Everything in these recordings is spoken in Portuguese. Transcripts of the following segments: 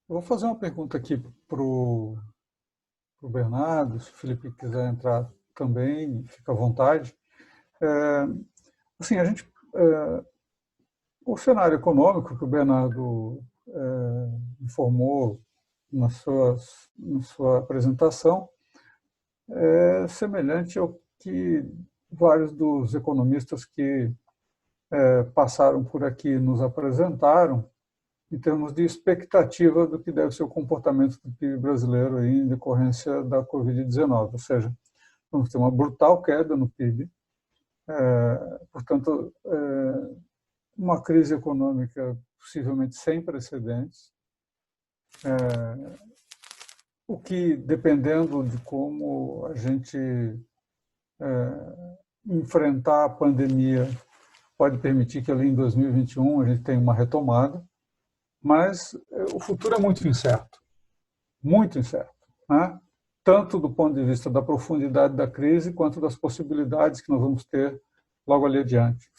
Eu vou fazer uma pergunta aqui para o Bernardo, se o Felipe quiser entrar também, fica à vontade. É, assim, o cenário econômico que o Bernardo informou na sua apresentação é semelhante ao que vários dos economistas que passaram por aqui nos apresentaram, em termos de expectativa do que deve ser o comportamento do PIB brasileiro aí em decorrência da Covid-19. Ou seja, vamos ter uma brutal queda no PIB, portanto, uma crise econômica possivelmente sem precedentes, o que, dependendo de como a gente enfrentar a pandemia, pode permitir que ali em 2021 a gente tenha uma retomada, mas o futuro é muito incerto, né? Tanto do ponto de vista da profundidade da crise, quanto das possibilidades que nós vamos ter logo ali adiante.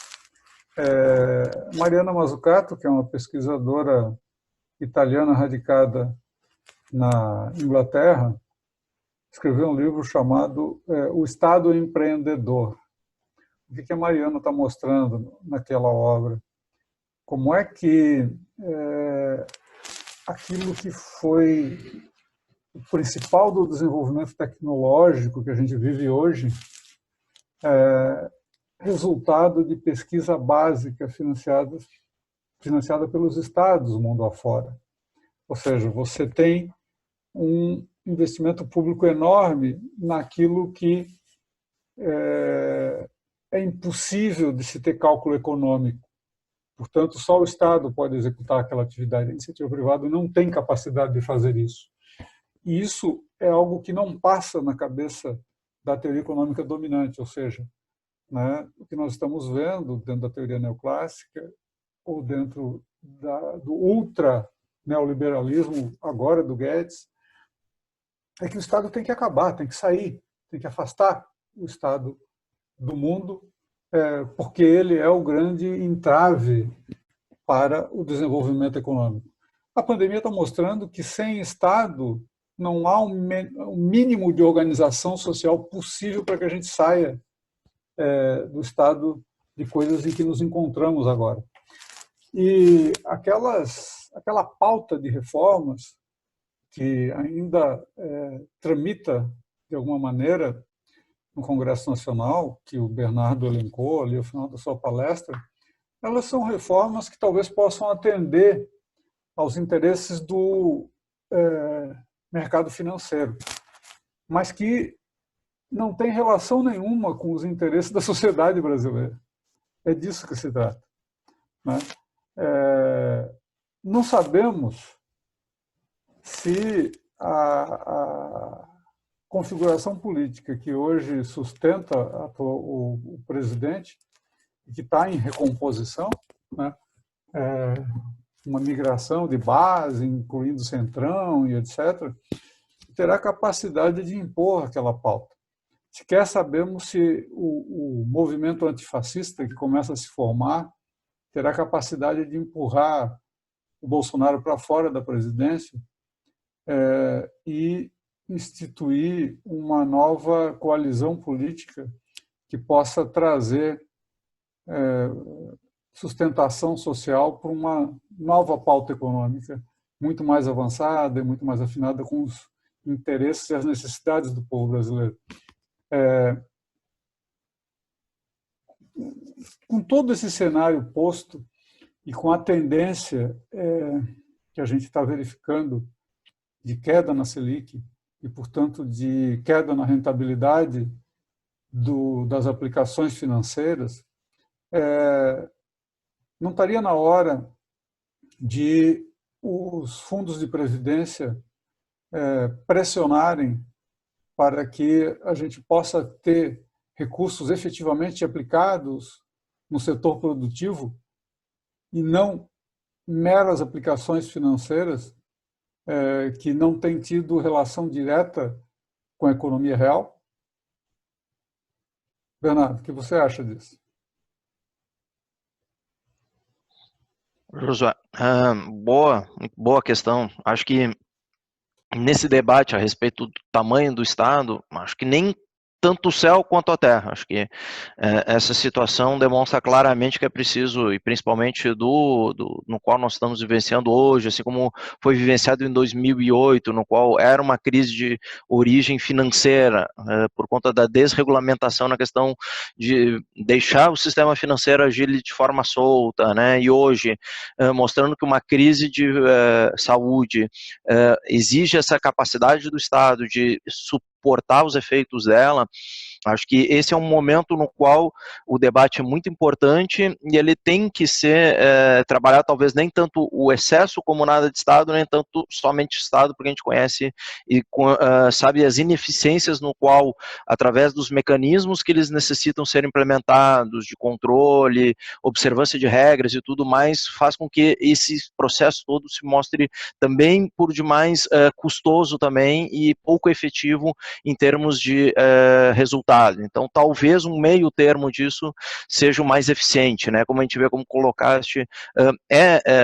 Mariana Mazzucato, que é uma pesquisadora italiana radicada na Inglaterra, escreveu um livro chamado O Estado Empreendedor. O que a Mariana está mostrando naquela obra? Como é que aquilo que foi o principal do desenvolvimento tecnológico que a gente vive hoje é resultado de pesquisa básica financiada pelos estados mundo afora. Ou seja, você tem um investimento público enorme naquilo que é impossível de se ter cálculo econômico. Portanto, só o Estado pode executar aquela atividade. A iniciativa privada não tem capacidade de fazer isso. E isso é algo que não passa na cabeça da teoria econômica dominante, ou seja, né, o que nós estamos vendo dentro da teoria neoclássica ou dentro do ultra-neoliberalismo, agora do Guedes, é que o Estado tem que acabar, tem que sair, tem que afastar o Estado do mundo, porque ele é o grande entrave para o desenvolvimento econômico. A pandemia está mostrando que sem Estado não há um mínimo de organização social possível para que a gente saia do estado de coisas em que nos encontramos agora. E aquela pauta de reformas que ainda tramita, de alguma maneira, no Congresso Nacional, que o Bernardo elencou ali ao final da sua palestra, elas são reformas que talvez possam atender aos interesses do mercado financeiro, mas que não tem relação nenhuma com os interesses da sociedade brasileira. É disso que se trata, né? Não sabemos se a configuração política que hoje sustenta o presidente, que está em recomposição, né? Uma migração de base, incluindo o Centrão e etc., terá capacidade de impor aquela pauta. Sequer sabemos se o movimento antifascista que começa a se formar terá capacidade de empurrar o Bolsonaro para fora da presidência e instituir uma nova coalizão política que possa trazer sustentação social para uma nova pauta econômica muito mais avançada e muito mais afinada com os interesses e as necessidades do povo brasileiro. Com todo esse cenário posto e com a tendência que a gente está verificando de queda na Selic e, portanto, de queda na rentabilidade das aplicações financeiras, não estaria na hora de os fundos de previdência pressionarem para que a gente possa ter recursos efetivamente aplicados no setor produtivo e não meras aplicações financeiras que não têm tido relação direta com a economia real? Bernardo, o que você acha disso? Josué, muito boa questão. Acho que nesse debate a respeito do tamanho do Estado, acho que nem tanto o céu quanto a terra. Acho que essa situação demonstra claramente que é preciso, e principalmente no qual nós estamos vivenciando hoje, assim como foi vivenciado em 2008, no qual era uma crise de origem financeira, por conta da desregulamentação na questão de deixar o sistema financeiro agir de forma solta, né? E hoje, mostrando que uma crise de saúde exige essa capacidade do Estado de suportar os efeitos dela. Acho que esse é um momento no qual o debate é muito importante e ele tem que ser trabalhar talvez nem tanto o excesso como nada de Estado, nem tanto somente Estado, porque a gente conhece e sabe as ineficiências no qual, através dos mecanismos que eles necessitam ser implementados, de controle, observância de regras e tudo mais, faz com que esse processo todo se mostre também por demais custoso também e pouco efetivo em termos de resultado. Então, talvez um meio termo disso seja o mais eficiente, né? Como a gente vê, como colocaste,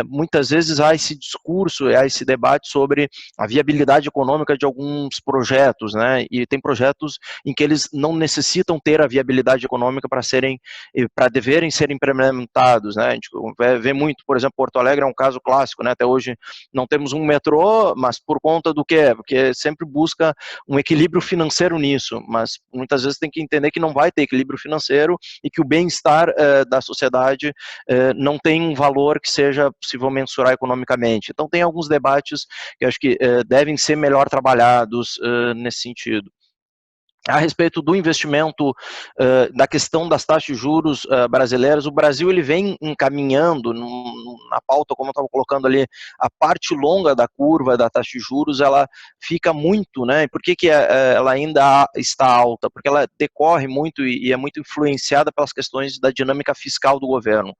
muitas vezes há esse discurso, há esse debate sobre a viabilidade econômica de alguns projetos, né? E tem projetos em que eles não necessitam ter a viabilidade econômica para deverem ser implementados, né? A gente vê muito, por exemplo, Porto Alegre é um caso clássico, né? Até hoje não temos um metrô, mas por conta do quê? Porque sempre busca um equilíbrio financeiro nisso, mas muitas vezes tem que entender que não vai ter equilíbrio financeiro e que o bem-estar da sociedade não tem um valor que seja possível mensurar economicamente. Então tem alguns debates que acho que devem ser melhor trabalhados nesse sentido. A respeito do investimento, da questão das taxas de juros brasileiras, o Brasil ele vem encaminhando na pauta, como eu estava colocando ali, a parte longa da curva da taxa de juros, ela fica muito, né? Por que ela ainda está alta? Porque ela decorre muito e é muito influenciada pelas questões da dinâmica fiscal do governo,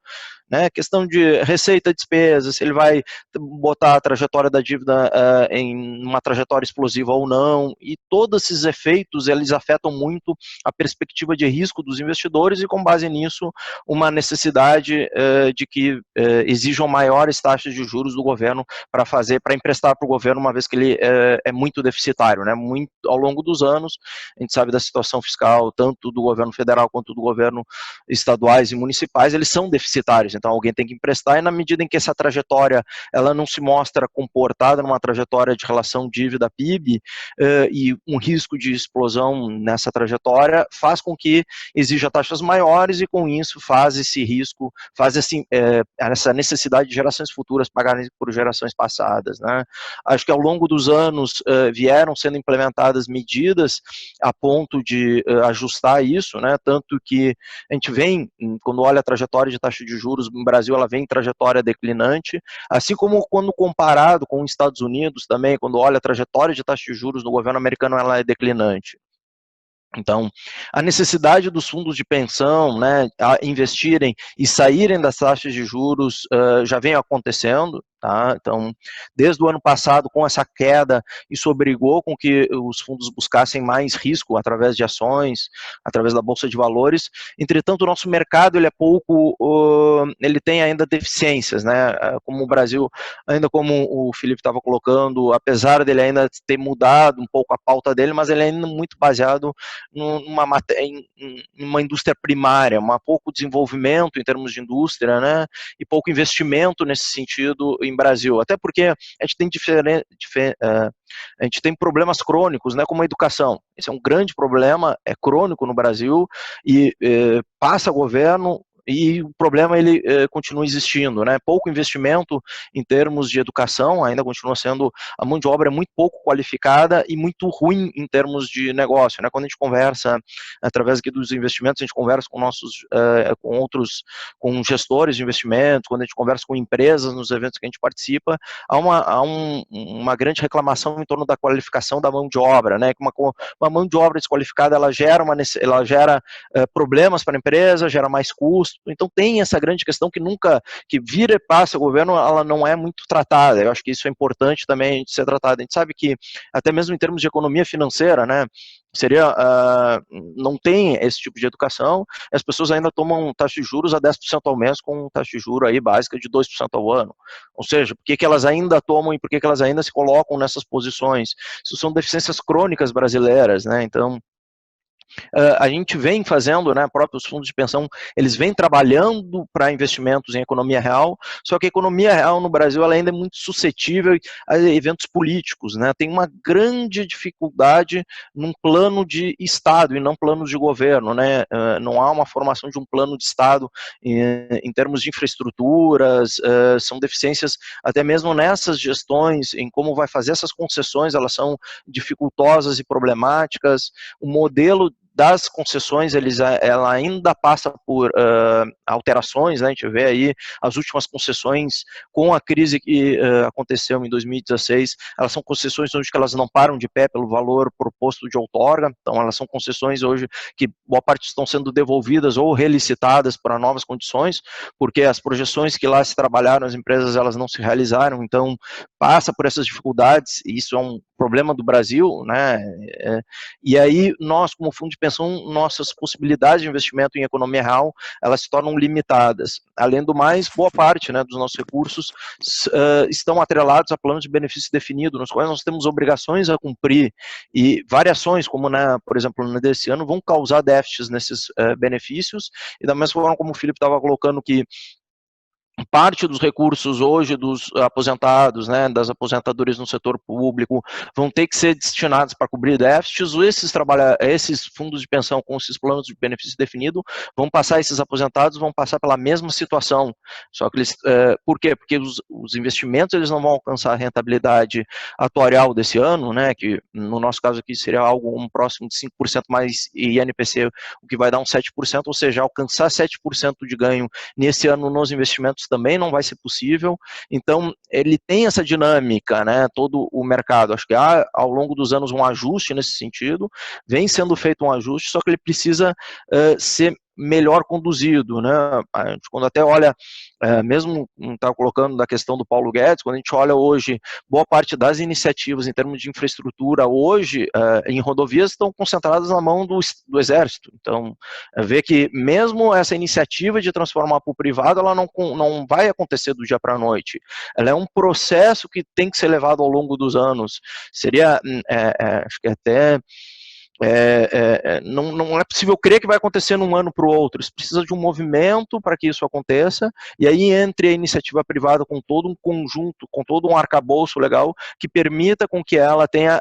né? Questão de receita e despesa, se ele vai botar a trajetória da dívida em uma trajetória explosiva ou não, e todos esses efeitos, eles afetam muito a perspectiva de risco dos investidores e, com base nisso, uma necessidade de que exijam maiores taxas de juros do governo para emprestar para o governo, uma vez que ele é muito deficitário, né? Muito, ao longo dos anos, a gente sabe da situação fiscal, tanto do governo federal quanto do governo estaduais e municipais, eles são deficitários, então alguém tem que emprestar, e na medida em que essa trajetória ela não se mostra comportada numa trajetória de relação dívida-PIB e um risco de explosão nessa trajetória, faz com que exija taxas maiores e com isso faz esse risco, faz essa necessidade de gerações futuras pagarem por gerações passadas, né? Acho que ao longo dos anos vieram sendo implementadas medidas a ponto de ajustar isso, né? Tanto que a gente vem, quando olha a trajetória de taxa de juros no Brasil, ela vem em trajetória declinante, assim como quando comparado com os Estados Unidos também, quando olha a trajetória de taxa de juros no governo americano, ela é declinante. Então, a necessidade dos fundos de pensão, né, a investirem e saírem das taxas de juros já vem acontecendo, tá? Então, desde o ano passado, com essa queda, isso obrigou com que os fundos buscassem mais risco através de ações, através da Bolsa de Valores. Entretanto, o nosso mercado ele é pouco, ele tem ainda deficiências, né? Como o Brasil, ainda como o Felipe estava colocando, apesar dele ainda ter mudado um pouco a pauta dele, mas ele é ainda muito baseado em uma indústria primária, um pouco desenvolvimento em termos de indústria, né, e pouco investimento nesse sentido em Brasil, até porque a gente tem a gente tem problemas crônicos, né, como a educação. Esse é um grande problema, é crônico no Brasil e passa governo e o problema ele continua existindo, né? Pouco investimento em termos de educação, ainda continua sendo, a mão de obra é muito pouco qualificada e muito ruim em termos de negócio, né? Quando a gente conversa através aqui dos investimentos, a gente conversa com com gestores de investimentos, quando a gente conversa com empresas nos eventos que a gente participa, há uma grande reclamação em torno da qualificação da mão de obra, né? Uma mão de obra desqualificada, ela gera problemas para a empresa, gera mais custos, imposto. Então tem essa grande questão que nunca, que vira e passa o governo, ela não é muito tratada. Eu acho que isso é importante também de ser tratado. A gente sabe que até mesmo em termos de economia financeira, né, seria, não tem esse tipo de educação, as pessoas ainda tomam taxa de juros a 10% ao mês com taxa de juros aí básica de 2% ao ano. Ou seja, por que elas ainda tomam e por que elas ainda se colocam nessas posições? Isso são deficiências crônicas brasileiras, né? Então, a gente vem fazendo, né, próprios fundos de pensão, eles vêm trabalhando para investimentos em economia real, só que a economia real no Brasil ela ainda é muito suscetível a eventos políticos, né, tem uma grande dificuldade num plano de Estado e não planos de governo, né, não há uma formação de um plano de Estado em termos de infraestruturas, são deficiências até mesmo nessas gestões, em como vai fazer essas concessões, elas são dificultosas e problemáticas, o modelo das concessões, ela ainda passa por alterações, né? A gente vê aí as últimas concessões com a crise que aconteceu em 2016, elas são concessões hoje que elas não param de pé pelo valor proposto de outorga, então elas são concessões hoje que boa parte estão sendo devolvidas ou relicitadas para novas condições, porque as projeções que lá se trabalharam, as empresas elas não se realizaram, então passa por essas dificuldades, e isso é um problema do Brasil, né? E aí nós, como fundo de pensão, nossas possibilidades de investimento em economia real, elas se tornam limitadas. Além do mais, boa parte, né, dos nossos recursos estão atrelados a planos de benefício definido, nos quais nós temos obrigações a cumprir, e variações, como, né, por exemplo, desse ano, vão causar déficits nesses benefícios, e da mesma forma como o Felipe estava colocando que parte dos recursos hoje dos aposentados, né, das aposentadorias no setor público, vão ter que ser destinados para cobrir déficits, esses fundos de pensão com esses planos de benefício definido, esses aposentados vão passar pela mesma situação, só que eles, por quê? Porque os investimentos eles não vão alcançar a rentabilidade atuarial desse ano, né, que no nosso caso aqui seria algo próximo de 5% mais INPC, o que vai dar uns 7%, ou seja, alcançar 7% de ganho nesse ano nos investimentos também não vai ser possível, então ele tem essa dinâmica, né, todo o mercado, acho que há ao longo dos anos um ajuste nesse sentido, vem sendo feito um ajuste, só que ele precisa ser melhor conduzido, né, a gente quando até olha, mesmo não está colocando da questão do Paulo Guedes, quando a gente olha hoje, boa parte das iniciativas em termos de infraestrutura hoje, em rodovias estão concentradas na mão do Exército, então vê que mesmo essa iniciativa de transformar para o privado, ela não vai acontecer do dia para a noite, ela é um processo que tem que ser levado ao longo dos anos, seria, acho que até não é possível crer que vai acontecer num ano para o outro, isso precisa de um movimento para que isso aconteça, e aí entre a iniciativa privada com todo um conjunto, com todo um arcabouço legal, que permita com que ela tenha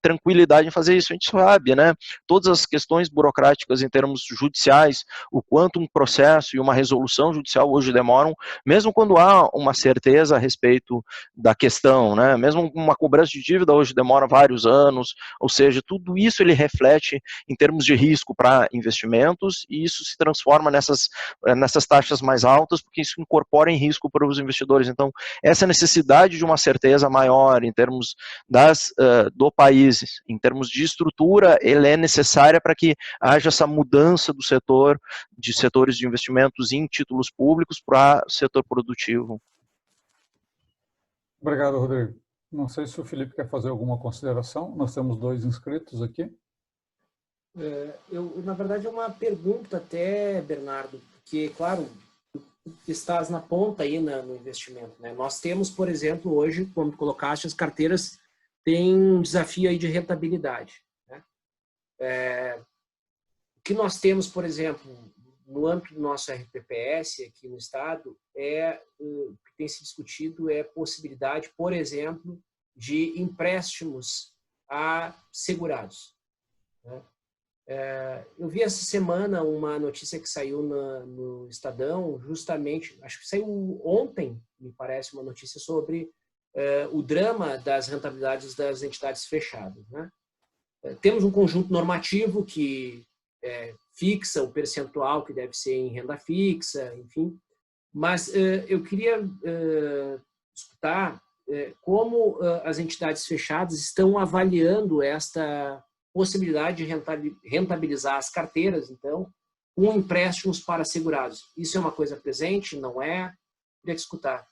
tranquilidade em fazer isso. A gente sabe, né, todas as questões burocráticas em termos judiciais, o quanto um processo e uma resolução judicial hoje demoram, mesmo quando há uma certeza a respeito da questão, né, mesmo uma cobrança de dívida hoje demora vários anos, ou seja, tudo isso ele reflete em termos de risco para investimentos, e isso se transforma nessas taxas mais altas, porque isso incorpora em risco para os investidores. Então, essa necessidade de uma certeza maior em termos do país, em termos de estrutura, ela é necessária para que haja essa mudança do setor, de setores de investimentos em títulos públicos para o setor produtivo. Obrigado, Rodrigo. Não sei se o Felipe quer fazer alguma consideração. Nós temos 2 inscritos aqui. Na verdade, é uma pergunta até, Bernardo, porque, claro, estás na ponta aí no investimento, né? Nós temos, por exemplo, hoje, como colocaste, as carteiras têm um desafio aí de rentabilidade, né? O que nós temos, por exemplo, no âmbito do nosso RPPS aqui no estado, o que tem se discutido é a possibilidade, por exemplo, de empréstimos a segurados, né? Eu vi essa semana uma notícia que saiu no Estadão, justamente, acho que saiu ontem, me parece, uma notícia sobre o drama das rentabilidades das entidades fechadas, né? Temos um conjunto normativo que fixa o percentual que deve ser em renda fixa, enfim, mas eu queria escutar como as entidades fechadas estão avaliando esta possibilidade de rentabilizar as carteiras, então, com empréstimos para segurados. Isso é uma coisa presente? Não é? Queria te escutar.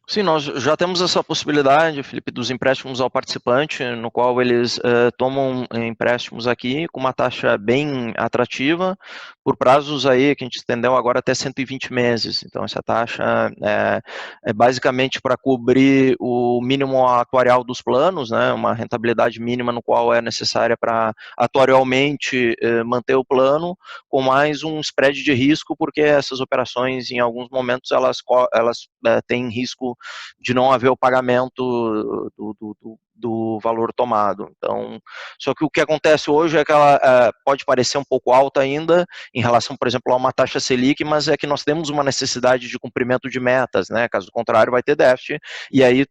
Sim, nós já temos essa possibilidade, Felipe, dos empréstimos ao participante, no qual eles tomam empréstimos aqui com uma taxa bem atrativa, por prazos aí que a gente estendeu agora até 120 meses. Então, essa taxa é basicamente para cobrir o mínimo atuarial dos planos, né, uma rentabilidade mínima no qual é necessária para atuarialmente manter o plano, com mais um spread de risco, porque essas operações, em alguns momentos, elas têm risco de não haver o pagamento do valor tomado. Então, só que o que acontece hoje é que ela pode parecer um pouco alta ainda, em relação, por exemplo, a uma taxa Selic, mas é que nós temos uma necessidade de cumprimento de metas, né? Caso contrário, vai ter déficit, e aí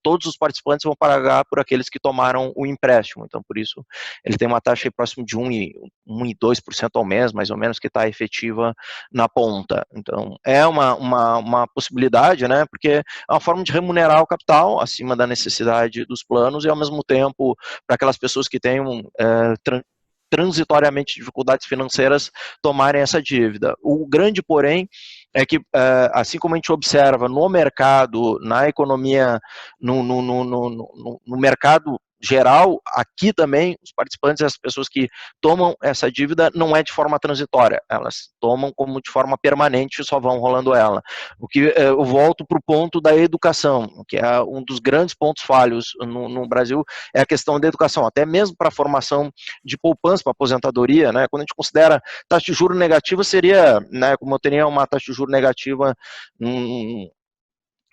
todos os participantes vão pagar por aqueles que tomaram o empréstimo. Então, por isso, ele tem uma taxa aí próximo de 1,2% ao mês, mais ou menos, que está efetiva na ponta. Então, é uma possibilidade, né? Porque é uma forma de remunerar o capital acima da necessidade dos planos e, ao mesmo tempo, para aquelas pessoas que tenham transitoriamente dificuldades financeiras tomarem essa dívida. O grande, porém, é que, assim como a gente observa no mercado, na economia, no mercado geral, aqui também, os participantes, as pessoas que tomam essa dívida, não é de forma transitória, elas tomam como de forma permanente e só vão rolando ela. O que eu volto para o ponto da educação, que é um dos grandes pontos falhos no Brasil, é a questão da educação, até mesmo para a formação de poupança para aposentadoria, né? Quando a gente considera taxa de juros negativa, seria, né, como eu teria uma taxa de juros negativa,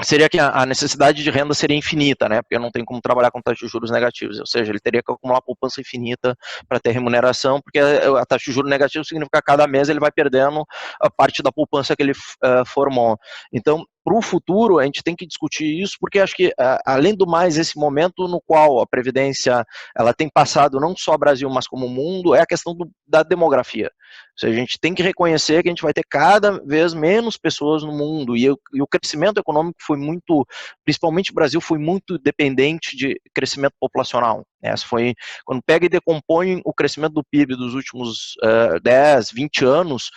seria que a necessidade de renda seria infinita, né? Porque não tem como trabalhar com taxa de juros negativos, ou seja, ele teria que acumular poupança infinita para ter remuneração, porque a taxa de juros negativo significa que cada mês ele vai perdendo a parte da poupança que ele formou. Então, para o futuro, a gente tem que discutir isso, porque acho que, além do mais, esse momento no qual a Previdência ela tem passado não só o Brasil, mas como o mundo, é a questão da demografia. Ou seja, a gente tem que reconhecer que a gente vai ter cada vez menos pessoas no mundo, e o crescimento econômico foi muito, principalmente o Brasil, foi muito dependente de crescimento populacional. Essa foi, quando pega e decompõe o crescimento do PIB dos últimos 10, 20 anos,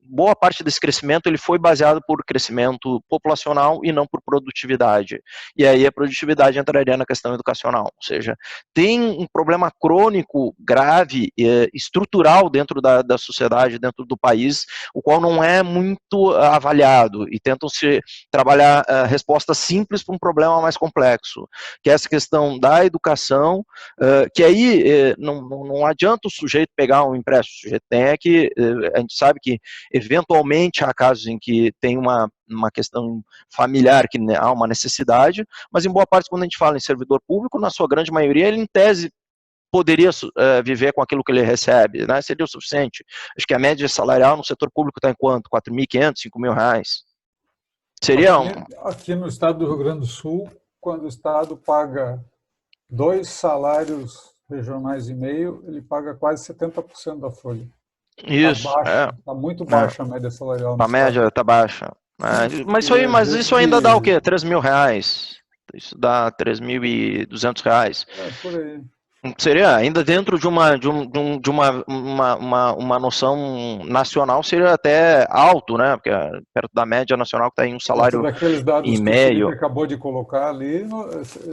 boa parte desse crescimento ele foi baseado por crescimento populacional e não por produtividade. E aí a produtividade entraria na questão educacional. Ou seja, tem um problema crônico, grave, estrutural dentro da sociedade, dentro do país, o qual não é muito avaliado, e tentam se trabalhar respostas simples para um problema mais complexo, que é essa questão da educação, que aí não adianta o sujeito pegar um empréstimo, o sujeito tem que, a gente sabe que eventualmente há casos em que tem uma questão familiar, que há uma necessidade, mas em boa parte, quando a gente fala em servidor público, na sua grande maioria, ele em tese poderia viver com aquilo que ele recebe, né? Seria o suficiente. Acho que a média salarial no setor público está em quanto? R$4.500, R$5.000. Seria aqui no estado do Rio Grande do Sul, quando o estado paga 2 salários regionais e meio, ele paga quase 70% da folha. Isso, tá muito baixa a média salarial. A média está baixa. Mas isso ainda dá o quê? R$3.000. Isso dá R$3.200. Por aí. Seria, ainda dentro de uma noção nacional, seria até alto, né? Porque perto da média nacional, que está em um salário daqueles dados e que meio. O Felipe acabou de colocar ali,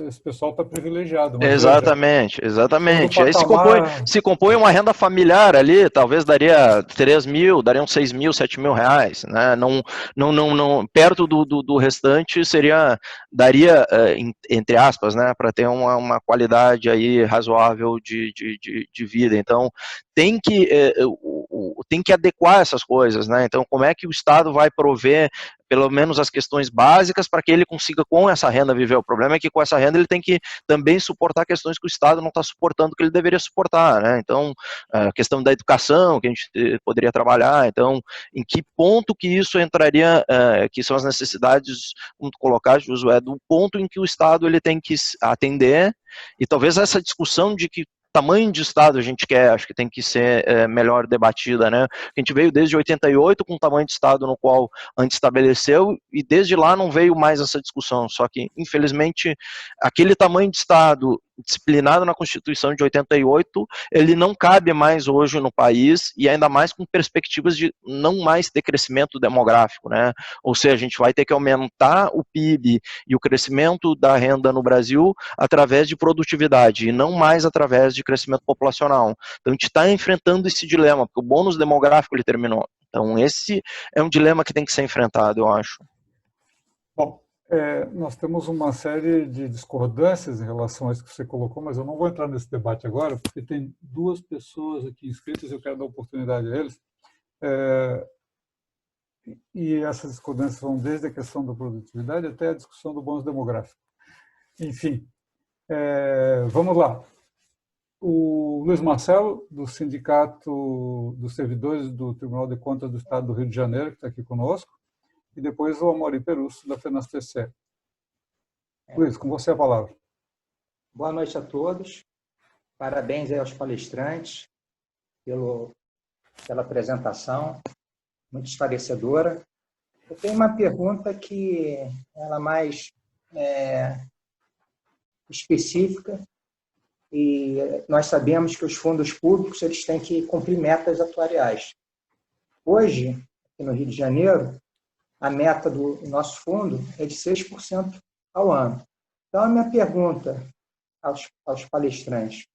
esse pessoal está privilegiado. Exatamente. Patamar... Aí se compõe uma renda familiar ali, talvez daria 3 mil, daria uns 6 mil, 7 mil reais, né? Não, perto do restante daria, entre aspas, né? Para ter uma qualidade aí razoável de vida. Então, tem que adequar essas coisas, né? Então, como é que o Estado vai prover pelo menos as questões básicas para que ele consiga com essa renda viver? O problema é que com essa renda ele tem que também suportar questões que o Estado não está suportando, que ele deveria suportar, né? Então, a questão da educação, que a gente poderia trabalhar, então, em que ponto que isso entraria, que são as necessidades, como tu colocaste, Josué, do ponto em que o Estado ele tem que atender, e talvez essa discussão de que tamanho de Estado a gente quer, acho que tem que ser melhor debatida, né? A gente veio desde 88 com um tamanho de Estado no qual antes estabeleceu, e desde lá não veio mais essa discussão, só que, infelizmente, aquele tamanho de Estado disciplinado na Constituição de 88, ele não cabe mais hoje no país, e ainda mais com perspectivas de não mais ter crescimento demográfico, né? Ou seja, a gente vai ter que aumentar o PIB e o crescimento da renda no Brasil através de produtividade, e não mais através de crescimento populacional. Então, a gente está enfrentando esse dilema, porque o bônus demográfico ele terminou. Então, esse é um dilema que tem que ser enfrentado, eu acho. Bom, nós temos uma série de discordâncias em relação a isso que você colocou, mas eu não vou entrar nesse debate agora, porque tem duas pessoas aqui inscritas e eu quero dar oportunidade a eles. E essas discordâncias vão desde a questão da produtividade até a discussão do bônus demográfico. Enfim, vamos lá. O Luiz Marcelo, do Sindicato dos Servidores do Tribunal de Contas do Estado do Rio de Janeiro, que está aqui conosco, e depois o Amorim Perusso, da FENASTC. Luiz, com você a palavra. Boa noite a todos. Parabéns aí aos palestrantes pela apresentação, muito esclarecedora. Eu tenho uma pergunta que ela é mais específica, e nós sabemos que os fundos públicos eles têm que cumprir metas atuariais. Hoje, aqui no Rio de Janeiro, a meta do nosso fundo é de 6% ao ano. Então, a minha pergunta aos palestrantes: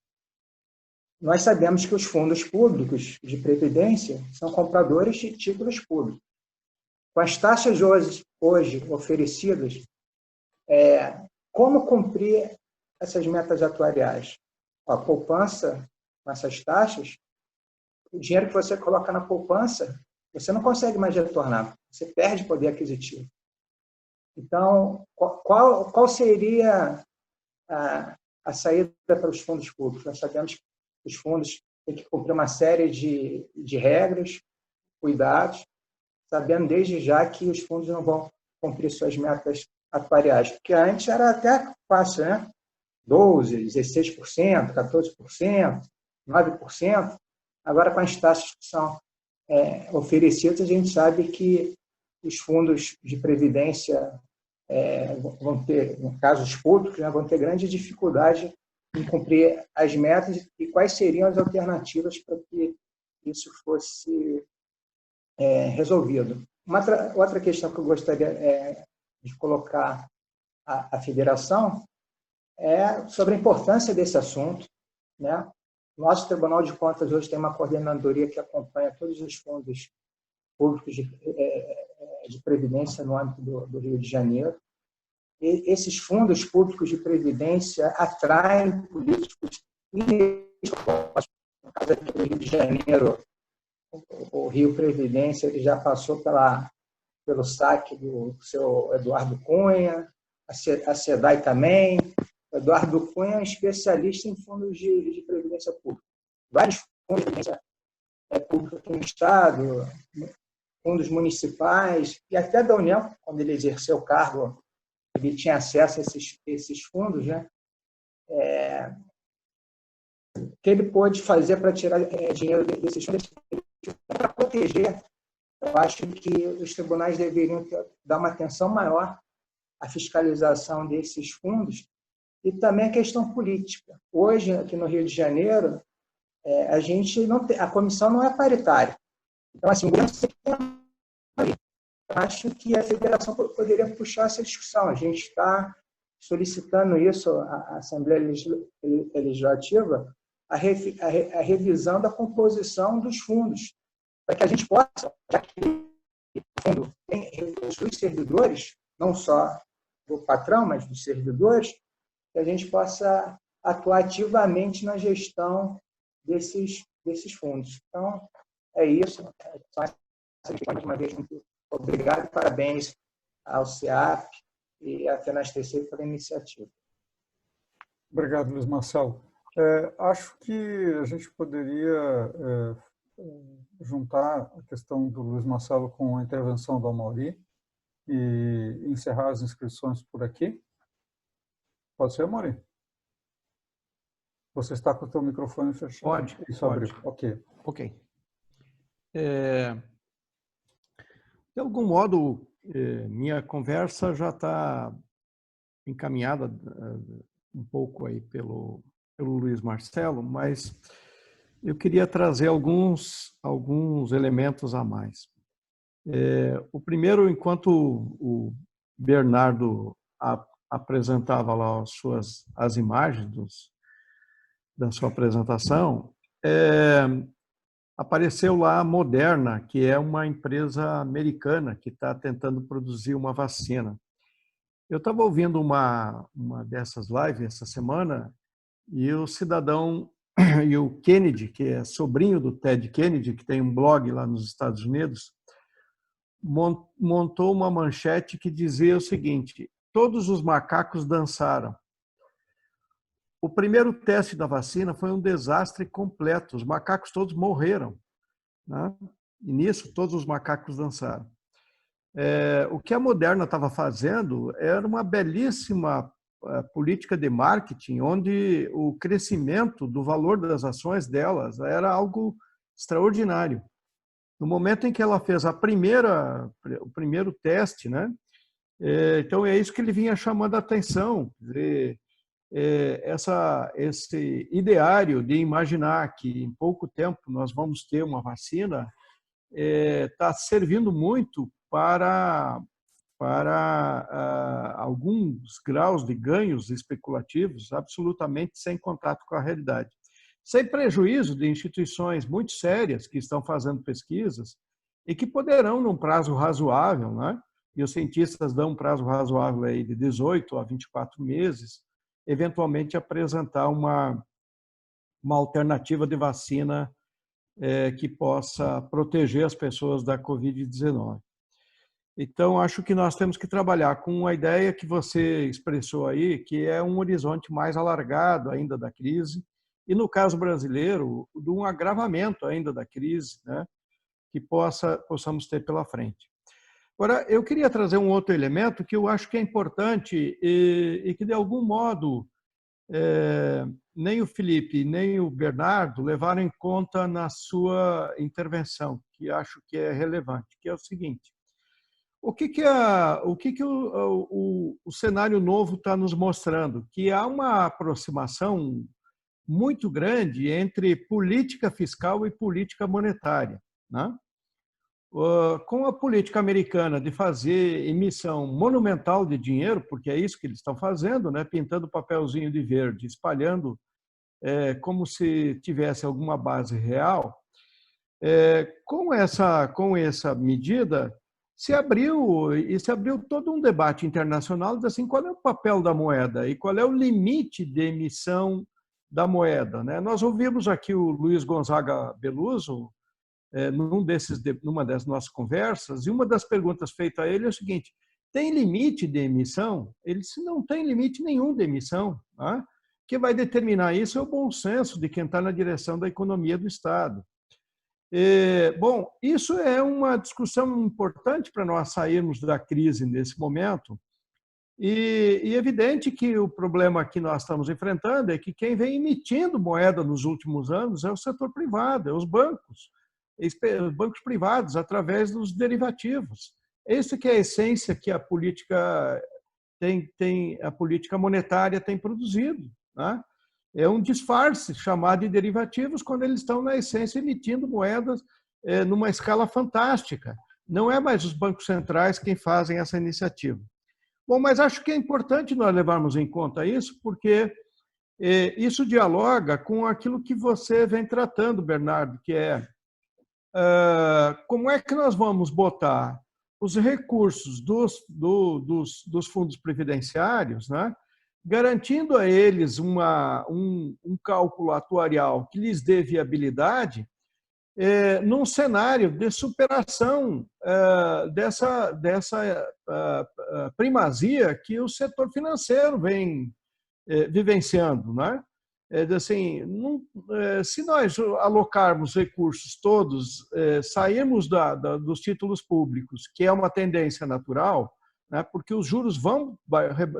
nós sabemos que os fundos públicos de previdência são compradores de títulos públicos. Com as taxas hoje oferecidas, como cumprir essas metas atuariais? A poupança, com essas taxas, o dinheiro que você coloca na poupança, você não consegue mais retornar, você perde poder aquisitivo. Então, qual seria a saída para os fundos públicos? Nós sabemos que os fundos têm que cumprir uma série de regras, cuidados, sabendo desde já que os fundos não vão cumprir suas metas atuariais, porque antes era até fácil, né? 12%, 16%, 14%, 9%. Agora, com as taxas que são oferecidas, a gente sabe que os fundos de previdência vão ter, no caso os públicos, né, vão ter grande dificuldade em cumprir as metas, e quais seriam as alternativas para que isso fosse resolvido. Outra questão que eu gostaria de colocar à federação é sobre a importância desse assunto, né? Nosso Tribunal de Contas hoje tem uma coordenadoria que acompanha todos os fundos públicos de previdência no âmbito do Rio de Janeiro. E esses fundos públicos de previdência atraem políticos no caso aqui do Rio de Janeiro. O Rio Previdência ele já passou pelo saque do seu Eduardo Cunha, a SEDAI também. O Eduardo Cunha é um especialista em fundos de previdência pública. Vários fundos de previdência pública aqui no Estado, fundos municipais, e até da União, quando ele exerceu o cargo, ele tinha acesso a esses fundos, né? O que ele pôde fazer para tirar dinheiro desses fundos para proteger. Eu acho que os tribunais deveriam dar uma atenção maior à fiscalização desses fundos. E também a questão política. Hoje, aqui no Rio de Janeiro, a gente não tem, a comissão não é paritária. Então, assim, eu acho que a federação poderia puxar essa discussão. A gente está solicitando isso à Assembleia Legislativa, a revisão da composição dos fundos, para que a gente possa, já que o fundo tem dos servidores, não só do patrão, mas dos servidores, que a gente possa atuar ativamente na gestão desses fundos. Então, é isso. Mais uma vez, muito obrigado e parabéns ao CEAP e à FENASTC pela iniciativa. Obrigado, Luiz Marcelo. Acho que a gente poderia juntar a questão do Luiz Marcelo com a intervenção do Amorim e encerrar as inscrições por aqui. Pode ser, Amorim? Você está com o seu microfone fechado? Pode. Isso pode. abriu. Ok. De algum modo, minha conversa já está encaminhada um pouco aí pelo Luiz Marcelo, mas eu queria trazer alguns elementos a mais. O primeiro, enquanto o Bernardo apresentava lá as imagens da sua apresentação, apareceu lá a Moderna, que é uma empresa americana que está tentando produzir uma vacina. Eu estava ouvindo uma dessas lives essa semana e o cidadão, e o Kennedy, que é sobrinho do Ted Kennedy, que tem um blog lá nos Estados Unidos, montou uma manchete que dizia o seguinte: todos os macacos dançaram. O primeiro teste da vacina foi um desastre completo, os macacos todos morreram, né? E nisso todos os macacos dançaram. O que a Moderna estava fazendo era uma belíssima política de marketing, onde o crescimento do valor das ações delas era algo extraordinário. No momento em que ela fez o primeiro teste, né? Então é isso que ele vinha chamando a atenção. Esse ideário de imaginar que em pouco tempo nós vamos ter uma vacina está servindo muito para alguns graus de ganhos especulativos, absolutamente sem contato com a realidade. Sem prejuízo de instituições muito sérias que estão fazendo pesquisas e que poderão, num prazo razoável, né? E os cientistas dão um prazo razoável aí de 18 a 24 meses, eventualmente apresentar uma alternativa de vacina que possa proteger as pessoas da Covid-19. Então, acho que nós temos que trabalhar com a ideia que você expressou aí, que é um horizonte mais alargado ainda da crise, e no caso brasileiro, de um agravamento ainda da crise, né, que possamos ter pela frente. Agora, eu queria trazer um outro elemento que eu acho que é importante e que, de algum modo, nem o Felipe, nem o Bernardo levaram em conta na sua intervenção, que acho que é relevante, que é o seguinte: o cenário novo está nos mostrando? Que há uma aproximação muito grande entre política fiscal e política monetária, né? Com a política americana de fazer emissão monumental de dinheiro, porque é isso que eles estão fazendo, né? Pintando papelzinho de verde, espalhando como se tivesse alguma base real. Com essa medida, se abriu todo um debate internacional de assim, qual é o papel da moeda e qual é o limite de emissão da moeda, né? Nós ouvimos aqui o Luiz Gonzaga Beluso numa das nossas conversas, e uma das perguntas feitas a ele é o seguinte: tem limite de emissão? Ele disse: não tem limite nenhum de emissão, né? Que vai determinar isso é o bom senso de quem está na direção da economia do Estado. Bom, isso é uma discussão importante para nós sairmos da crise nesse momento, e é evidente que o problema que nós estamos enfrentando é que quem vem emitindo moeda nos últimos anos é o setor privado, é os bancos privados, através dos derivativos. Essa que é a essência que a política a política monetária tem produzido, né? É um disfarce chamado de derivativos quando eles estão, na essência, emitindo moedas numa escala fantástica. Não é mais os bancos centrais quem fazem essa iniciativa. Bom, mas acho que é importante nós levarmos em conta isso, porque isso dialoga com aquilo que você vem tratando, Bernardo, que é como é que nós vamos botar os recursos dos fundos previdenciários, né, garantindo a eles um cálculo atuarial que lhes dê viabilidade num cenário de superação dessa primazia que o setor financeiro vem vivenciando, né? Assim, se nós alocarmos recursos todos, sairmos dos títulos públicos, que é uma tendência natural, né, porque os juros vão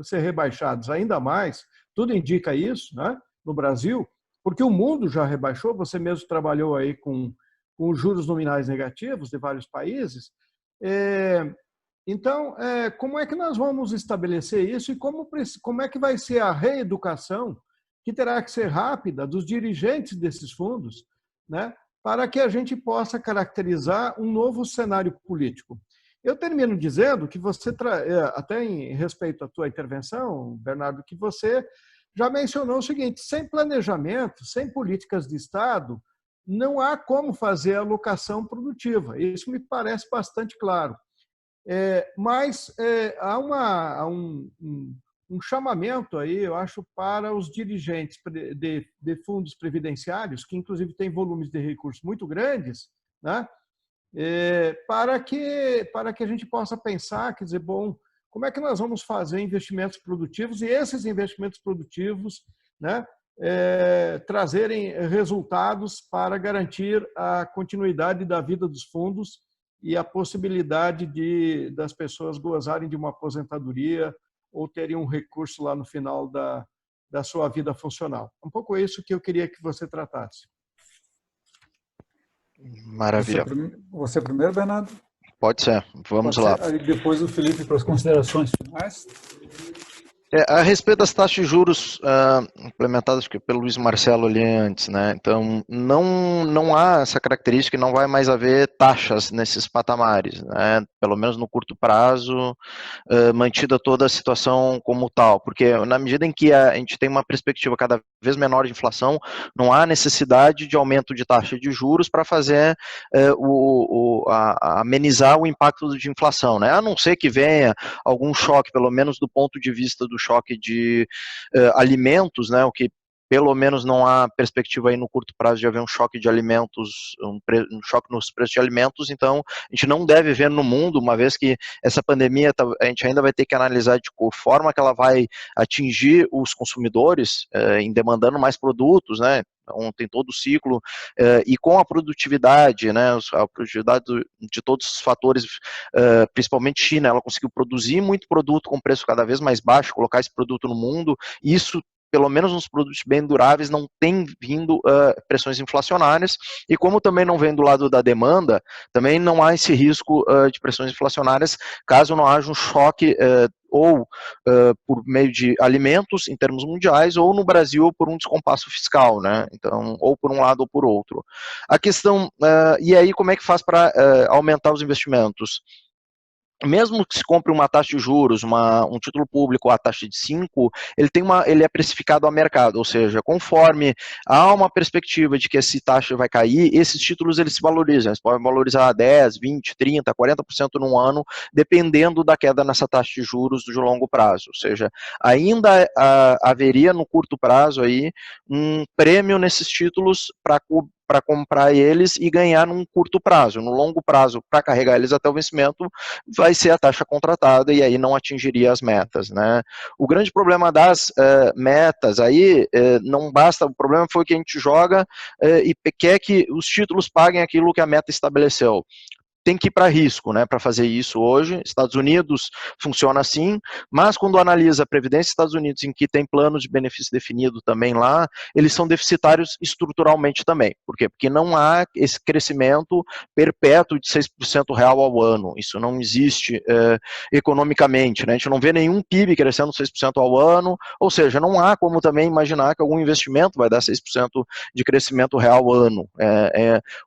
ser rebaixados ainda mais, tudo indica isso, né, no Brasil, porque o mundo já rebaixou, você mesmo trabalhou aí com juros nominais negativos de vários países, Então, como é que nós vamos estabelecer isso e como é que vai ser a reeducação, que terá que ser rápida, dos dirigentes desses fundos, né, para que a gente possa caracterizar um novo cenário político? Eu termino dizendo que você, até em respeito à tua intervenção, Bernardo, que você já mencionou o seguinte: sem planejamento, sem políticas de Estado, não há como fazer alocação produtiva. Isso me parece bastante claro. Mas há um chamamento aí, eu acho, para os dirigentes de fundos previdenciários, que inclusive têm volumes de recursos muito grandes, né? Para que a gente possa pensar, quer dizer, bom, como é que nós vamos fazer investimentos produtivos e esses investimentos produtivos, né, trazerem resultados para garantir a continuidade da vida dos fundos e a possibilidade das pessoas gozarem de uma aposentadoria ou terem um recurso lá no final da sua vida funcional. Um pouco isso que eu queria que você tratasse. Maravilha. Você primeiro, Bernardo? Pode ser, vamos lá. Aí depois o Felipe para as considerações finais. A respeito das taxas de juros implementadas pelo Luiz Marcelo ali antes, né? Então, não há essa característica e não vai mais haver taxas nesses patamares, né? Pelo menos no curto prazo, mantida toda a situação como tal, porque na medida em que a gente tem uma perspectiva cada vez menor de inflação, não há necessidade de aumento de taxa de juros para fazer amenizar o impacto de inflação, né? A não ser que venha algum choque, pelo menos do ponto de vista do choque de alimentos, né, o que pelo menos não há perspectiva aí no curto prazo de haver um choque de alimentos, um choque nos preços de alimentos, então a gente não deve ver no mundo, uma vez que essa pandemia, a gente ainda vai ter que analisar de qual forma que ela vai atingir os consumidores, em demandando mais produtos, né, então tem todo o ciclo, e com a produtividade, né, a produtividade de todos os fatores, principalmente China, ela conseguiu produzir muito produto com preço cada vez mais baixo, colocar esse produto no mundo, e isso pelo menos nos produtos bem duráveis, não tem vindo pressões inflacionárias, e como também não vem do lado da demanda, também não há esse risco de pressões inflacionárias, caso não haja um choque ou por meio de alimentos em termos mundiais, ou no Brasil por um descompasso fiscal, né? Então, ou por um lado ou por outro. A questão, e aí como é que faz para aumentar os investimentos? Mesmo que se compre uma taxa de juros, um título público a taxa de 5, ele é precificado a mercado, ou seja, conforme há uma perspectiva de que essa taxa vai cair, esses títulos eles se valorizam, eles podem valorizar 10, 20, 30, 40% num ano, dependendo da queda nessa taxa de juros de longo prazo, ou seja, ainda haveria no curto prazo aí um prêmio nesses títulos para comprar eles e ganhar num curto prazo. No longo prazo, para carregar eles até o vencimento, vai ser a taxa contratada e aí não atingiria as metas, né? O grande problema das metas aí não basta, o problema foi que a gente joga e quer que os títulos paguem aquilo que a meta estabeleceu. Tem que ir para risco, né, para fazer isso hoje. Estados Unidos funciona assim, mas quando analisa a Previdência dos Estados Unidos, em que tem plano de benefício definido também lá, eles são deficitários estruturalmente também. Por quê? Porque não há esse crescimento perpétuo de 6% real ao ano. Isso não existe economicamente, né? A gente não vê nenhum PIB crescendo 6% ao ano, ou seja, não há como também imaginar que algum investimento vai dar 6% de crescimento real ao ano.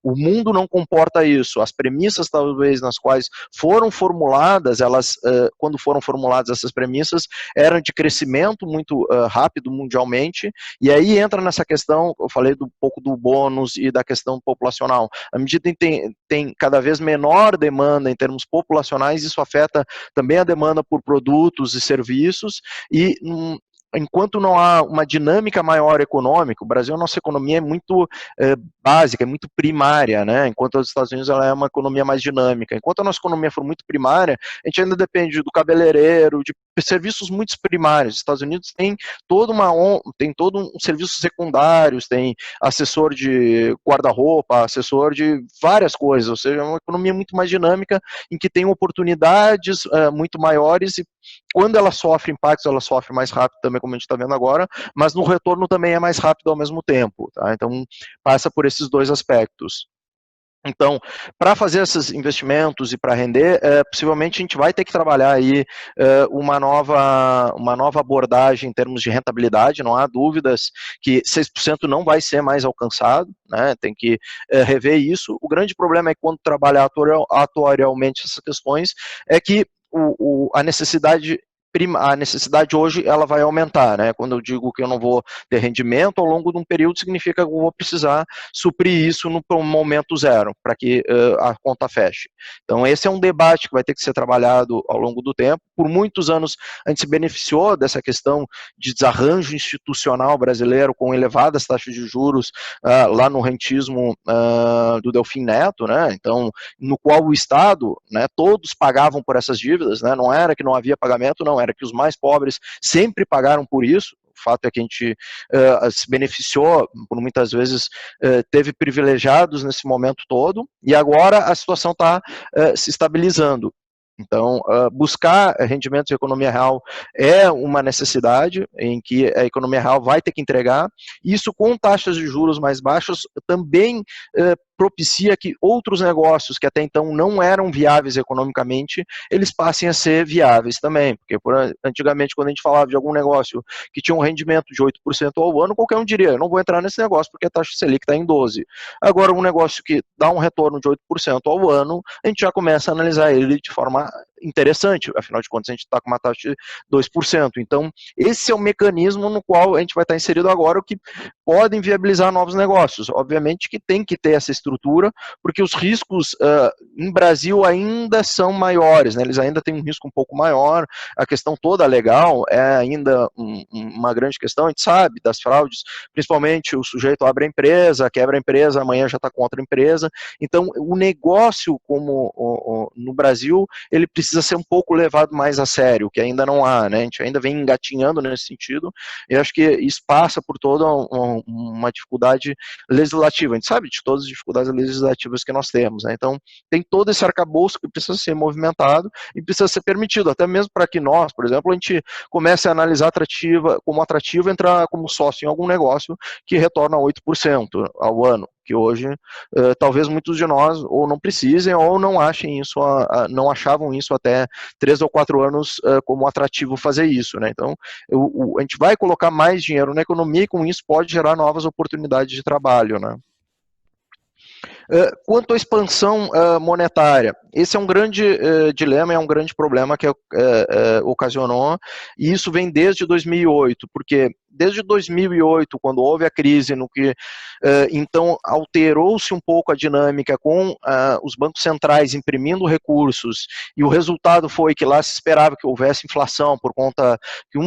O mundo não comporta isso. As premissas talvez nas quais foram formuladas, elas, quando foram formuladas essas premissas, eram de crescimento muito rápido mundialmente, e aí entra nessa questão, eu falei um pouco do bônus e da questão populacional. À medida que tem cada vez menor demanda em termos populacionais, isso afeta também a demanda por produtos e serviços, e enquanto não há uma dinâmica maior econômica, o Brasil, a nossa economia é muito básica, é muito primária, né? Enquanto os Estados Unidos ela é uma economia mais dinâmica. Enquanto a nossa economia for muito primária, a gente ainda depende do cabeleireiro, de serviços muito primários. Os Estados Unidos tem todo um serviços secundários, tem assessor de guarda-roupa, assessor de várias coisas, ou seja, é uma economia muito mais dinâmica, em que tem oportunidades muito maiores, e quando ela sofre impactos, ela sofre mais rápido também, como a gente está vendo agora, mas no retorno também é mais rápido ao mesmo tempo, tá? Então passa por esses dois aspectos. Então, para fazer esses investimentos e para render, possivelmente a gente vai ter que trabalhar aí uma nova abordagem em termos de rentabilidade, não há dúvidas que 6% não vai ser mais alcançado, né? Tem que rever isso. O grande problema é que quando trabalhar atuarialmente essas questões, é que a necessidade hoje ela vai aumentar, né? Quando eu digo que eu não vou ter rendimento ao longo de um período, significa que eu vou precisar suprir isso no momento zero, para que a conta feche. Então esse é um debate que vai ter que ser trabalhado ao longo do tempo. Por muitos anos a gente se beneficiou dessa questão de desarranjo institucional brasileiro com elevadas taxas de juros lá no rentismo do Delfim Neto, né? Então, no qual o Estado, né, todos pagavam por essas dívidas, né? Não era que não havia pagamento, não, era que os mais pobres sempre pagaram por isso. O fato é que a gente se beneficiou, por muitas vezes teve privilegiados nesse momento todo, e agora a situação está se estabilizando. Então, buscar rendimentos de economia real é uma necessidade em que a economia real vai ter que entregar. Isso com taxas de juros mais baixas também propicia que outros negócios que até então não eram viáveis economicamente, eles passem a ser viáveis também. Porque antigamente, quando a gente falava de algum negócio que tinha um rendimento de 8% ao ano, qualquer um diria, eu não vou entrar nesse negócio porque a taxa Selic está em 12%. Agora, um negócio que dá um retorno de 8% ao ano, a gente já começa a analisar ele de forma interessante, afinal de contas a gente está com uma taxa de 2%. Então, esse é o mecanismo no qual a gente vai estar inserido agora, o que pode viabilizar novos negócios. Obviamente que tem que ter essa estrutura, porque os riscos em Brasil ainda são maiores, né? Eles ainda têm um risco um pouco maior, a questão toda legal é ainda uma grande questão, a gente sabe das fraudes, principalmente o sujeito abre a empresa, quebra a empresa, amanhã já está com outra empresa. Então, o negócio como no Brasil, ele precisa ser um pouco levado mais a sério, que ainda não há, né? A gente ainda vem engatinhando nesse sentido, e acho que isso passa por toda uma dificuldade legislativa. A gente sabe de todas as dificuldades legislativas que nós temos, né? Então, tem todo esse arcabouço que precisa ser movimentado e precisa ser permitido, até mesmo para que nós, por exemplo, a gente comece a analisar como atrativo entrar como sócio em algum negócio que retorna 8% ao ano, que hoje talvez muitos de nós ou não precisem ou não achem isso, não achavam isso até 3 ou 4 anos como atrativo fazer isso, né? Então, a gente vai colocar mais dinheiro na economia e com isso pode gerar novas oportunidades de trabalho, né? Quanto à expansão monetária, esse é um grande dilema, é um grande problema que ocasionou, e isso vem desde 2008, porque desde 2008, quando houve a crise, no que então alterou-se um pouco a dinâmica com os bancos centrais imprimindo recursos, e o resultado foi que lá se esperava que houvesse inflação, por conta que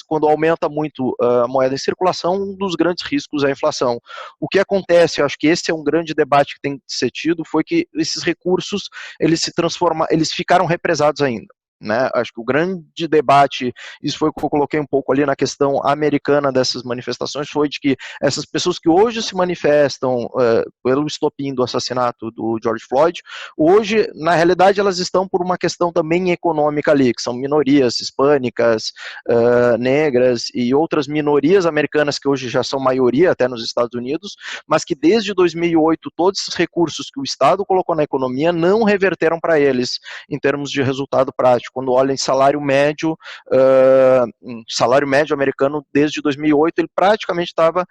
quando aumenta muito a moeda em circulação, um dos grandes riscos é a inflação. O que acontece, eu acho que esse é um grande debate que tem que ser tido, foi que esses recursos, eles ficaram represados ainda. Né? Acho que o grande debate, isso foi o que eu coloquei um pouco ali na questão americana dessas manifestações, foi de que essas pessoas que hoje se manifestam pelo estopim do assassinato do George Floyd, hoje, na realidade, elas estão por uma questão também econômica ali, que são minorias hispânicas, negras e outras minorias americanas que hoje já são maioria até nos Estados Unidos, mas que desde 2008 todos esses recursos que o Estado colocou na economia não reverteram para eles em termos de resultado prático. Quando olha em salário médio americano desde 2008, ele praticamente estava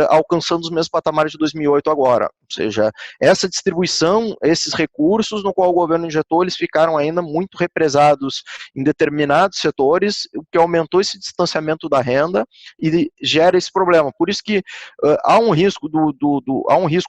alcançando os mesmos patamares de 2008 agora. Ou seja, essa distribuição, esses recursos no qual o governo injetou, eles ficaram ainda muito represados em determinados setores, o que aumentou esse distanciamento da renda e gera esse problema. Por isso que há um risco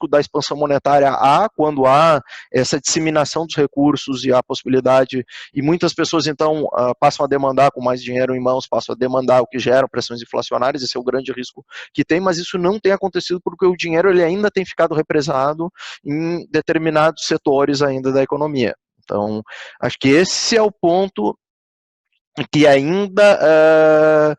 da expansão monetária quando há essa disseminação dos recursos e a possibilidade, e muitas pessoas então passam a demandar com mais dinheiro em mãos, passam a demandar, o que gera pressões inflacionárias, esse é o grande risco que tem, mas isso não tem acontecido porque o dinheiro ele ainda tem ficado represado em determinados setores ainda da economia. Então, acho que esse é o ponto que ainda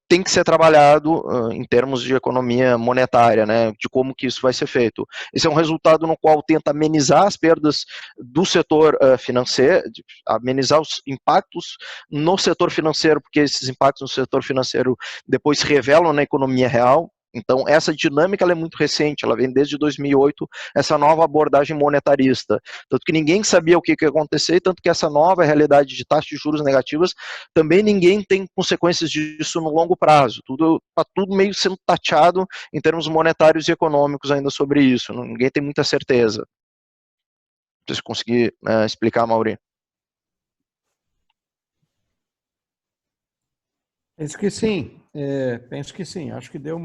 tem que ser trabalhado em termos de economia monetária, né, de como que isso vai ser feito. Esse é um resultado no qual tenta amenizar as perdas do setor financeiro, amenizar os impactos no setor financeiro, porque esses impactos no setor financeiro depois se revelam na economia real. Então, essa dinâmica ela é muito recente, ela vem desde 2008, essa nova abordagem monetarista. Tanto que ninguém sabia o que ia acontecer, tanto que essa nova realidade de taxas de juros negativas, também ninguém tem consequências disso no longo prazo. Está tudo meio sendo tateado em termos monetários e econômicos ainda sobre isso. Ninguém tem muita certeza. Não sei se conseguir explicar, Mauri. Penso que sim. Penso que sim. Acho que deu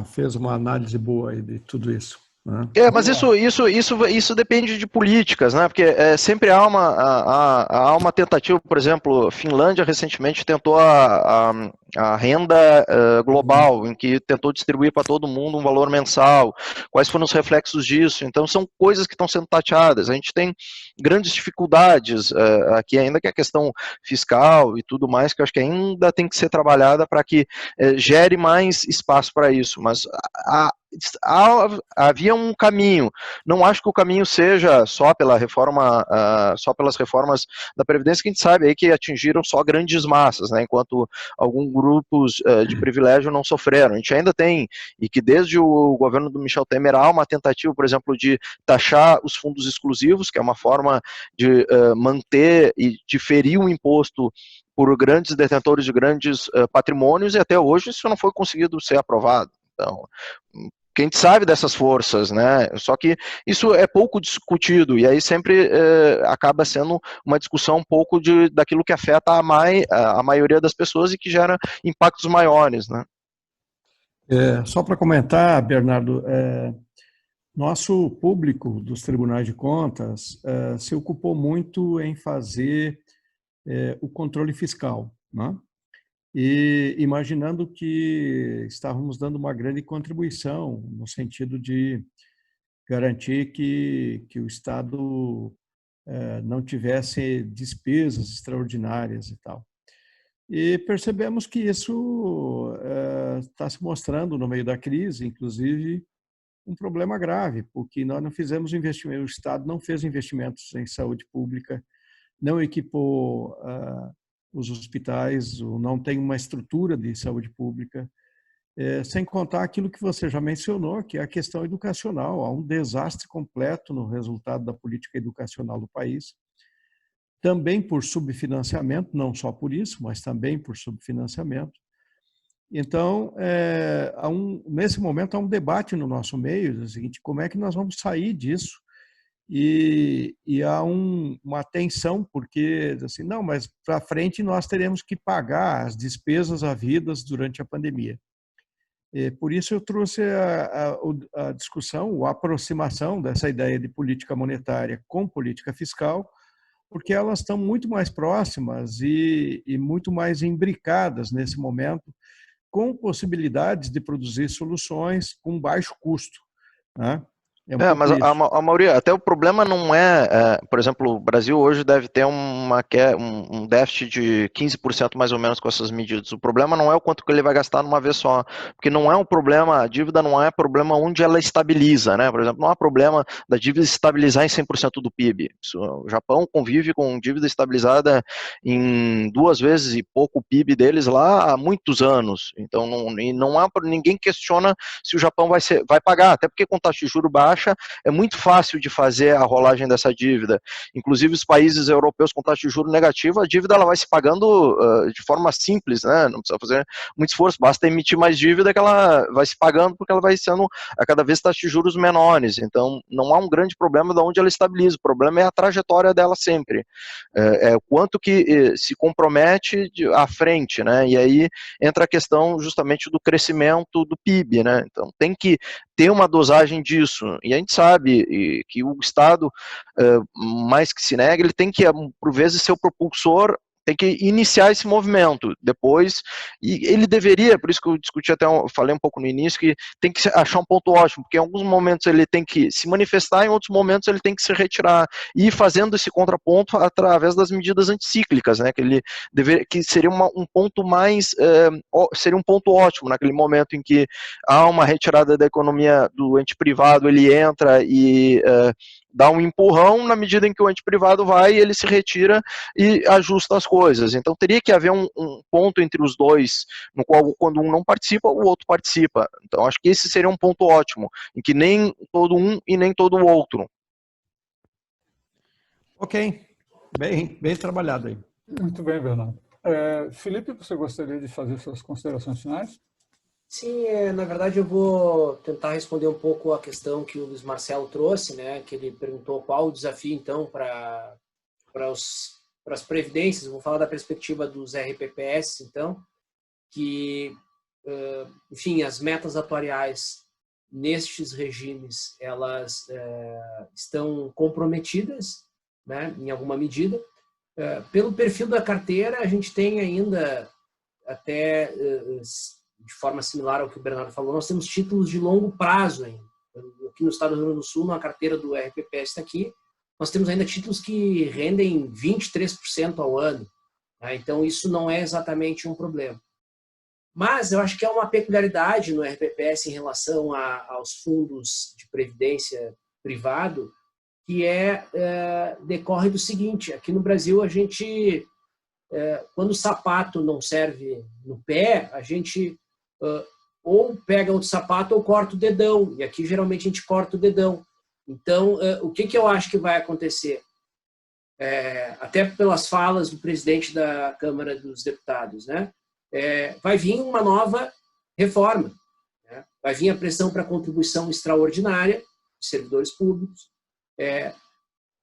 fez uma análise boa aí de tudo isso, né? Mas isso depende de políticas, né? Porque sempre há uma tentativa, por exemplo, Finlândia recentemente tentou a renda global, em que tentou distribuir para todo mundo um valor mensal. Quais foram os reflexos disso? Então, são coisas que estão sendo tateadas. A gente tem grandes dificuldades aqui ainda, que é a questão fiscal e tudo mais, que eu acho que ainda tem que ser trabalhada para que gere mais espaço para isso. Mas havia um caminho. Não acho que o caminho seja só pela reforma, só pelas reformas da Previdência, que a gente sabe aí que atingiram só grandes massas, né, enquanto alguns grupos de privilégio não sofreram. A gente ainda tem, e que desde o governo do Michel Temer há uma tentativa, por exemplo, de taxar os fundos exclusivos, que é uma forma de manter e diferir o imposto por grandes detentores de grandes patrimônios, e até hoje isso não foi conseguido ser aprovado. Então, que a gente sabe dessas forças, né? Só que isso é pouco discutido, e aí sempre acaba sendo uma discussão um pouco daquilo que afeta a maioria das pessoas e que gera impactos maiores, né? Só para comentar, Bernardo, nosso público dos tribunais de contas se ocupou muito em fazer o controle fiscal, né? E imaginando que estávamos dando uma grande contribuição no sentido de garantir que o Estado não tivesse despesas extraordinárias e tal. E percebemos que isso está se mostrando no meio da crise, inclusive um problema grave, porque nós não fizemos investimento, o Estado não fez investimentos em saúde pública, não equipou os hospitais, não tem uma estrutura de saúde pública, sem contar aquilo que você já mencionou, que é a questão educacional. Há um desastre completo no resultado da política educacional do país, também por subfinanciamento, não só por isso, mas também por subfinanciamento. Então, nesse momento, há um debate no nosso meio, o seguinte, como é que nós vamos sair disso? E há uma tensão, porque, assim, não, mas para frente nós teremos que pagar as despesas havidas durante a pandemia. Por isso eu trouxe a discussão, a aproximação dessa ideia de política monetária com política fiscal, porque elas estão muito mais próximas e muito mais imbricadas nesse momento, com possibilidades de produzir soluções com baixo custo, né? Mas a maioria, até o problema não por exemplo, o Brasil hoje deve ter um déficit de 15% mais ou menos com essas medidas. O problema não é o quanto que ele vai gastar numa vez só, porque não é um problema, a dívida não é problema onde ela estabiliza, né? Por exemplo, não há problema da dívida estabilizar em 100% do PIB. O Japão convive com dívida estabilizada em 2 vezes e pouco o PIB deles lá há muitos anos. Então, ninguém questiona se o Japão vai pagar, até porque com taxa de juros baixa, é muito fácil de fazer a rolagem dessa dívida. Inclusive, os países europeus com taxa de juros negativa, a dívida ela vai se pagando de forma simples, né? Não precisa fazer muito esforço, basta emitir mais dívida que ela vai se pagando, porque ela vai sendo a cada vez taxa de juros menores. Então, não há um grande problema de onde ela estabiliza, o problema é a trajetória dela sempre. O quanto que se compromete à frente, né? E aí entra a questão justamente do crescimento do PIB, né? Então, tem que ter uma dosagem disso, e a gente sabe que o Estado, mais que se nega, ele tem que, por vezes, ser o propulsor, tem que iniciar esse movimento, depois, e ele deveria, por isso que eu discuti falei um pouco no início, que tem que achar um ponto ótimo, porque em alguns momentos ele tem que se manifestar, em outros momentos ele tem que se retirar, e ir fazendo esse contraponto através das medidas anticíclicas, né, que seria um ponto mais, seria um ponto ótimo naquele momento em que há uma retirada da economia do ente privado, ele entra e dá um empurrão na medida em que o ente privado vai, ele se retira e ajusta as coisas. Então teria que haver um ponto entre os dois, no qual quando um não participa, o outro participa. Então acho que esse seria um ponto ótimo, em que nem todo um e nem todo o outro. Ok, bem trabalhado aí. Muito bem, Bernardo. Felipe, você gostaria de fazer suas considerações finais? Sim, na verdade eu vou tentar responder um pouco a questão que o Luiz Marcelo trouxe, né? Que ele perguntou qual o desafio, então, para as previdências. Vou falar da perspectiva dos RPPS, então, que, enfim, as metas atuariais nestes regimes, elas estão comprometidas, né, em alguma medida. Pelo perfil da carteira, a gente tem ainda, até de forma similar ao que o Bernardo falou, nós temos títulos de longo prazo ainda. Aqui no estado do Rio Grande do Sul, na carteira do RPPS está aqui, nós temos ainda títulos que rendem 23% ao ano. Né? Então, isso não é exatamente um problema. Mas eu acho que é uma peculiaridade no RPPS em relação aos fundos de previdência privado, que decorre do seguinte: aqui no Brasil, a gente, quando o sapato não serve no pé, a gente ou pega outro sapato ou corta o dedão, e aqui geralmente a gente corta o dedão. Então, o que eu acho que vai acontecer? Até pelas falas do presidente da Câmara dos Deputados, né? Vai vir uma nova reforma, né? Vai vir a pressão para contribuição extraordinária de servidores públicos,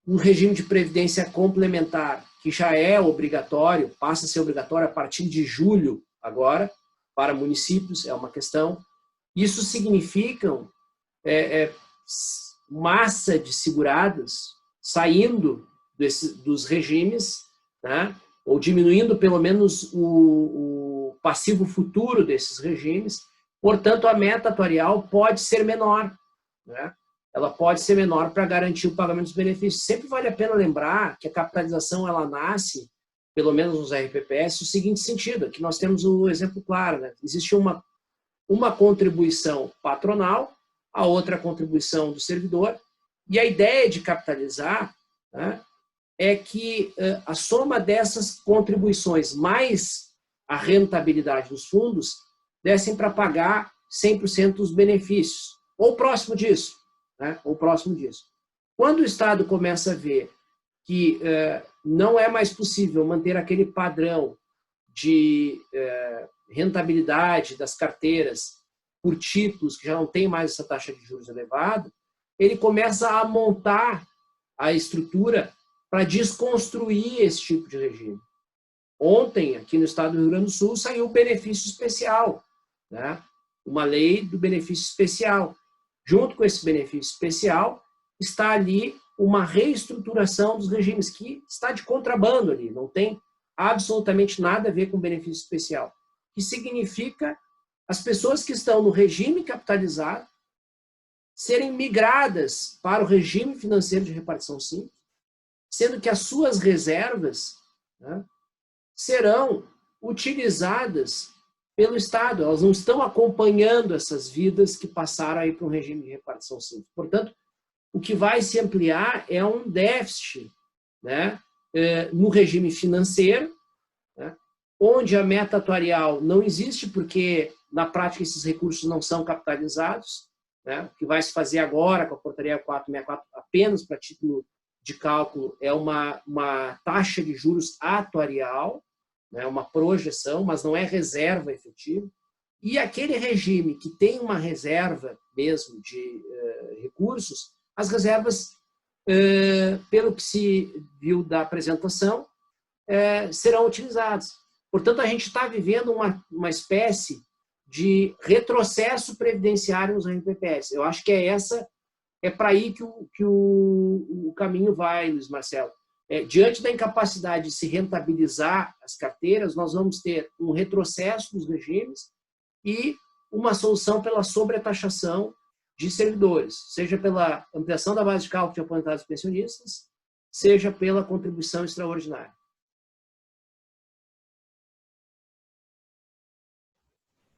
um regime de previdência complementar que já é obrigatório, passa a ser obrigatório a partir de julho agora, para municípios, é uma questão. Isso significa massa de segurados saindo dos regimes, né? Ou diminuindo pelo menos o passivo futuro desses regimes. Portanto, a meta atuarial pode ser menor, né? Ela pode ser menor para garantir o pagamento dos benefícios. Sempre vale a pena lembrar que a capitalização ela nasce, pelo menos nos RPPS, no seguinte sentido: aqui nós temos o exemplo claro, né? Existe uma contribuição patronal, a outra contribuição do servidor, e a ideia de capitalizar, né, é que a soma dessas contribuições mais a rentabilidade dos fundos dessem para pagar 100% dos benefícios, ou próximo disso, né, ou próximo disso. Quando o Estado começa a ver que não é mais possível manter aquele padrão de rentabilidade das carteiras por títulos que já não tem mais essa taxa de juros elevada, ele começa a montar a estrutura para desconstruir esse tipo de regime. Ontem, aqui no estado do Rio Grande do Sul, saiu o benefício especial, né? Uma lei do benefício especial. Junto com esse benefício especial, está ali uma reestruturação dos regimes, que está de contrabando ali, não tem absolutamente nada a ver com benefício especial, que significa as pessoas que estão no regime capitalizado serem migradas para o regime financeiro de repartição simples, sendo que as suas reservas, né, serão utilizadas pelo Estado. Elas não estão acompanhando essas vidas que passaram aí para um regime de repartição simples. Portanto, o que vai se ampliar é um déficit, né, no regime financeiro, né, onde a meta atuarial não existe, porque, na prática, esses recursos não são capitalizados, né? O que vai se fazer agora com a portaria 464, apenas para título de cálculo, é uma taxa de juros atuarial, né? Uma projeção, mas não é reserva efetiva. E aquele regime que tem uma reserva mesmo de recursos, as reservas, pelo que se viu da apresentação, serão utilizadas. Portanto, a gente está vivendo uma espécie de retrocesso previdenciário nos RPPS. Eu acho que é para aí que o caminho vai, Luiz Marcelo. Diante da incapacidade de se rentabilizar as carteiras, nós vamos ter um retrocesso dos regimes e uma solução pela sobretaxação de servidores, seja pela ampliação da base de cálculo de aposentados e pensionistas, seja pela contribuição extraordinária.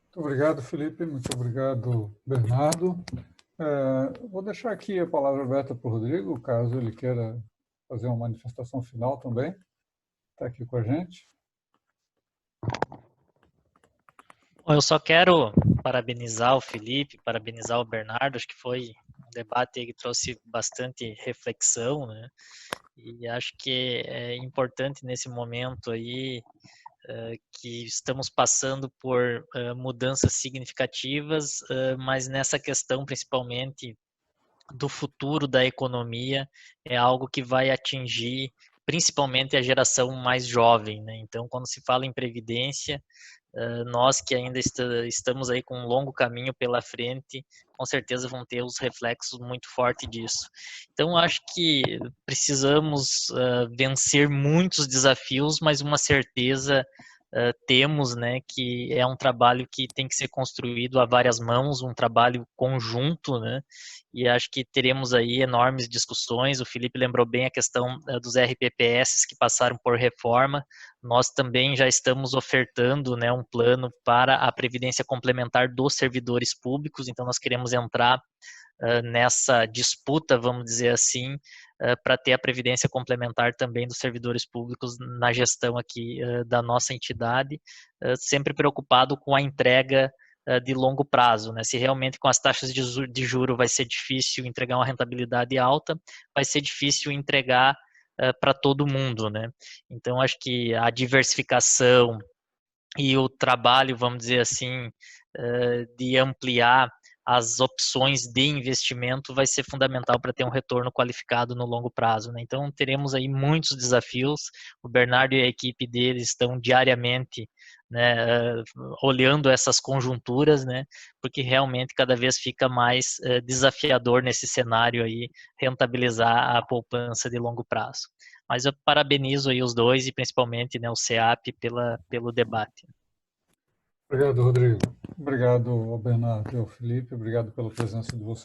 Muito obrigado, Felipe. Muito obrigado, Bernardo. Vou deixar aqui a palavra aberta para o Rodrigo, caso ele queira fazer uma manifestação final também. Está aqui com a gente. Bom, eu só quero parabenizar o Felipe, parabenizar o Bernardo, acho que foi um debate que trouxe bastante reflexão, né? E acho que é importante nesse momento aí que estamos passando por mudanças significativas, mas nessa questão principalmente do futuro da economia é algo que vai atingir principalmente a geração mais jovem, né? Então, quando se fala em previdência, nós que ainda estamos aí com um longo caminho pela frente, com certeza vão ter os reflexos muito fortes disso. Então, acho que precisamos vencer muitos desafios, mas uma certeza temos, né, que é um trabalho que tem que ser construído a várias mãos, um trabalho conjunto, né, e acho que teremos aí enormes discussões. O Felipe lembrou bem a questão dos RPPS que passaram por reforma. Nós também já estamos ofertando, né, um plano para a previdência complementar dos servidores públicos, então nós queremos entrar nessa disputa, vamos dizer assim, para ter a previdência complementar também dos servidores públicos na gestão aqui da nossa entidade, sempre preocupado com a entrega de longo prazo, né? Se realmente com as taxas de juro vai ser difícil entregar uma rentabilidade alta, vai ser difícil entregar para todo mundo, né? Então acho que a diversificação e o trabalho, vamos dizer assim, de ampliar as opções de investimento vai ser fundamental para ter um retorno qualificado no longo prazo, né? Então teremos aí muitos desafios. O Bernardo e a equipe dele estão diariamente, né, olhando essas conjunturas, né? Porque realmente cada vez fica mais desafiador nesse cenário aí rentabilizar a poupança de longo prazo. Mas eu parabenizo aí os dois e principalmente, né, o CEAP pelo debate. Obrigado, Rodrigo. Obrigado ao Bernardo e ao Felipe. Obrigado pela presença de vocês.